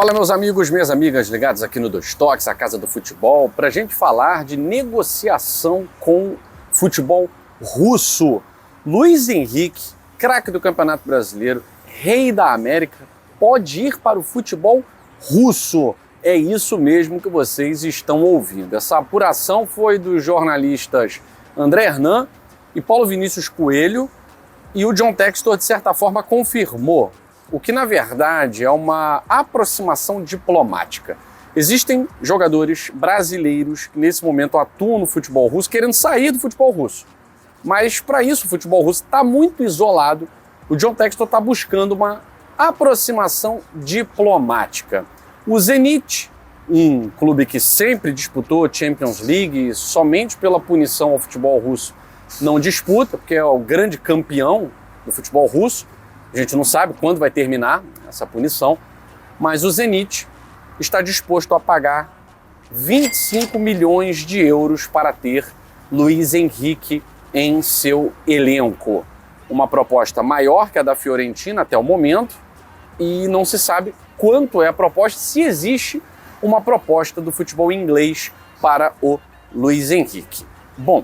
Fala, meus amigos, minhas amigas ligados aqui no Dois Toques, a Casa do Futebol, para a gente falar de negociação com futebol russo. Luiz Henrique, craque do Campeonato Brasileiro, rei da América, pode ir para o futebol russo. É isso mesmo que vocês estão ouvindo. Essa apuração foi dos jornalistas André Hernan e Paulo Vinícius Coelho, e o John Textor, de certa forma, confirmou o que, na verdade, é uma aproximação diplomática. Existem jogadores brasileiros que, nesse momento, atuam no futebol russo, querendo sair do futebol russo. Mas, para isso, o futebol russo está muito isolado. O John Textor está buscando uma aproximação diplomática. O Zenit, um clube que sempre disputou Champions League, somente pela punição ao futebol russo não disputa, porque é o grande campeão do futebol russo. A gente não sabe quando vai terminar essa punição, mas o Zenit está disposto a pagar 25 milhões de euros para ter Luiz Henrique em seu elenco. Uma proposta maior que a da Fiorentina até o momento, e não se sabe quanto é a proposta, se existe uma proposta do futebol inglês para o Luiz Henrique. Bom,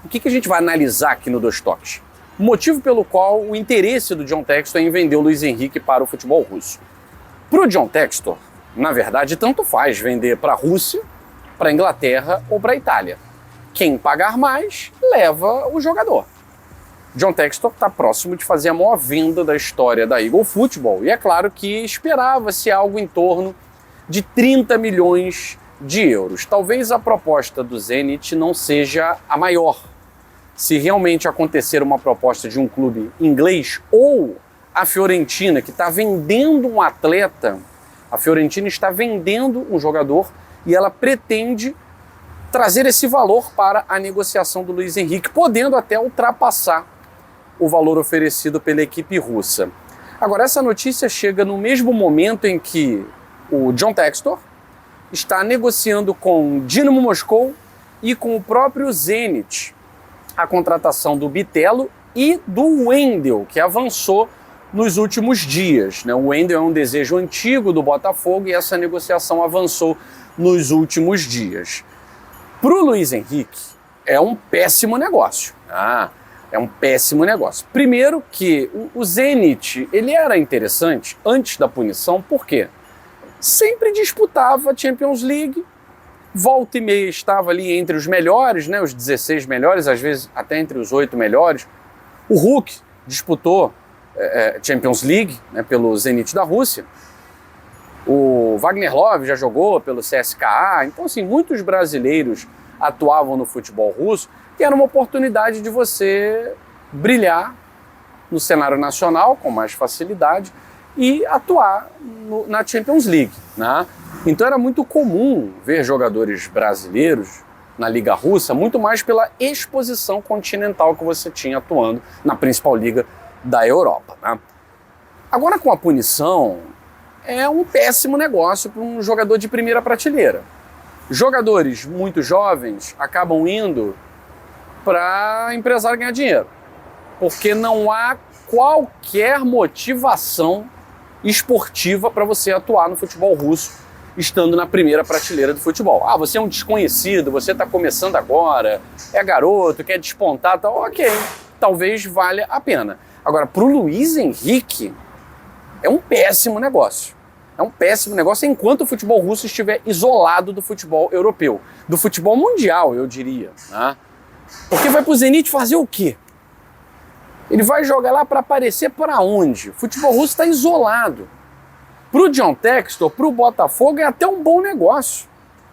o que a gente vai analisar aqui no Dois Toques? O motivo pelo qual o interesse do John Textor em vender o Luiz Henrique para o futebol russo. Para o John Textor, na verdade, tanto faz vender para a Rússia, para a Inglaterra ou para a Itália. Quem pagar mais, leva o jogador. John Textor está próximo de fazer a maior venda da história da Eagle Football, e é claro que esperava-se algo em torno de 30 milhões de euros. Talvez a proposta do Zenit não seja a maior. Se realmente acontecer uma proposta de um clube inglês ou a Fiorentina, que está vendendo um atleta, a Fiorentina está vendendo um jogador e ela pretende trazer esse valor para a negociação do Luiz Henrique, podendo até ultrapassar o valor oferecido pela equipe russa. Agora, essa notícia chega no mesmo momento em que o John Textor está negociando com o Dinamo Moscou e com o próprio Zenit a contratação do Bitelo e do Wendel, que avançou nos últimos dias. O Wendel é um desejo antigo do Botafogo e essa negociação avançou nos últimos dias. Para o Luiz Henrique, é um péssimo negócio. É um péssimo negócio. Primeiro que o Zenit, ele era interessante antes da punição, por quê? Sempre disputava a Champions League, volta e meia estava ali entre os melhores, os 16 melhores, às vezes até entre os 8 melhores. O Hulk disputou Champions League, pelo Zenit da Rússia. O Wagner Love já jogou pelo CSKA. Então, assim, muitos brasileiros atuavam no futebol russo, que era uma oportunidade de você brilhar no cenário nacional com mais facilidade e atuar na Champions League, Então era muito comum ver jogadores brasileiros na Liga Russa, muito mais pela exposição continental que você tinha atuando na principal liga da Europa. Agora, com a punição, é um péssimo negócio para um jogador de primeira prateleira. Jogadores muito jovens acabam indo para empresário ganhar dinheiro, porque não há qualquer motivação esportiva para você atuar no futebol russo estando na primeira prateleira do futebol. Você é um desconhecido, você está começando agora, é garoto, quer despontar, ok, talvez valha a pena. Agora, para o Luiz Henrique, é um péssimo negócio. É um péssimo negócio enquanto o futebol russo estiver isolado do futebol europeu, do futebol mundial, eu diria. Porque vai para o Zenit fazer o quê? Ele vai jogar lá para aparecer para onde? O futebol russo está isolado. Para o John Textor, para o Botafogo, é até um bom negócio.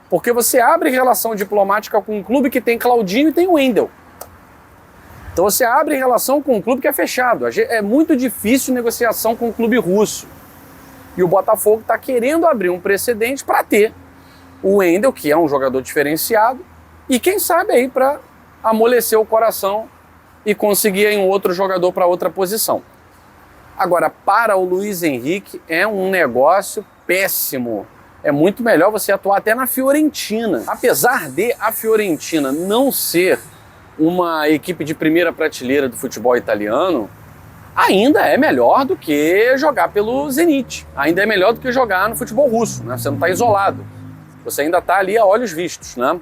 Porque você abre relação diplomática com um clube que tem Claudinho e tem o Wendel. Então você abre relação com um clube que é fechado. É muito difícil negociação com um clube russo. E o Botafogo está querendo abrir um precedente para ter o Wendel, que é um jogador diferenciado, e quem sabe aí para amolecer o coração e conseguir aí um outro jogador para outra posição. Agora, para o Luiz Henrique, é um negócio péssimo. É muito melhor você atuar até na Fiorentina. Apesar de a Fiorentina não ser uma equipe de primeira prateleira do futebol italiano, ainda é melhor do que jogar pelo Zenit, ainda é melhor do que jogar no futebol russo, né? Você não está isolado, você ainda está ali a olhos vistos, né?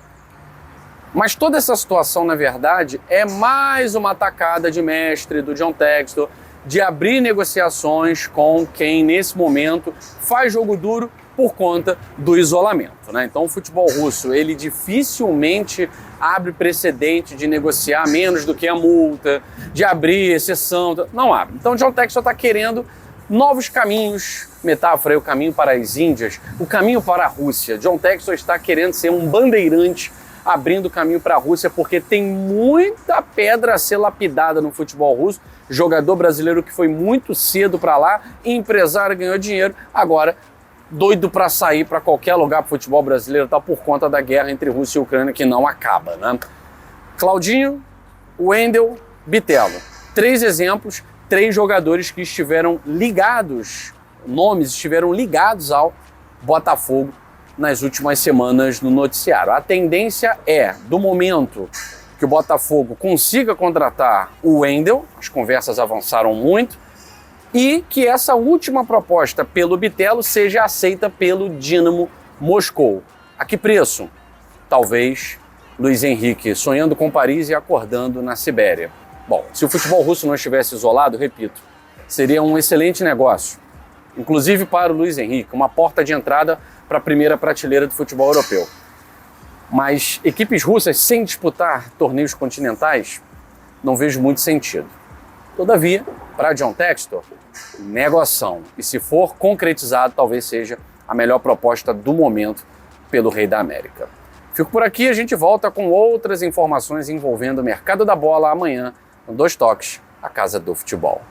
Mas toda essa situação, na verdade, é mais uma atacada de mestre do John Textor de abrir negociações com quem, nesse momento, faz jogo duro por conta do isolamento, né? Então, o futebol russo, ele dificilmente abre precedente de negociar menos do que a multa, de abrir exceção, não abre. Então, o John Textor está querendo novos caminhos, metáfora aí, o caminho para as Índias, o caminho para a Rússia. John Textor está querendo ser um bandeirante abrindo caminho para a Rússia, porque tem muita pedra a ser lapidada no futebol russo. Jogador brasileiro que foi muito cedo para lá, empresário, ganhou dinheiro, agora doido para sair para qualquer lugar pro futebol brasileiro, tá, por conta da guerra entre Rússia e Ucrânia, que não acaba, né? Claudinho, Wendel, Bitelo. 3 exemplos, 3 jogadores que estiveram ligados, nomes estiveram ligados ao Botafogo nas últimas semanas no noticiário. A tendência é, do momento que o Botafogo consiga contratar o Wendel, as conversas avançaram muito, e que essa última proposta pelo Bitelo seja aceita pelo Dínamo Moscou. A que preço? Talvez Luiz Henrique sonhando com Paris e acordando na Sibéria. Bom, se o futebol russo não estivesse isolado, repito, seria um excelente negócio, inclusive para o Luiz Henrique, uma porta de entrada para a primeira prateleira do futebol europeu. Mas equipes russas sem disputar torneios continentais, não vejo muito sentido. Todavia, para John Textor, negociação. E se for concretizado, talvez seja a melhor proposta do momento pelo Rei da América. Fico por aqui, a gente volta com outras informações envolvendo o mercado da bola amanhã, no 2 Toques, a Casa do Futebol.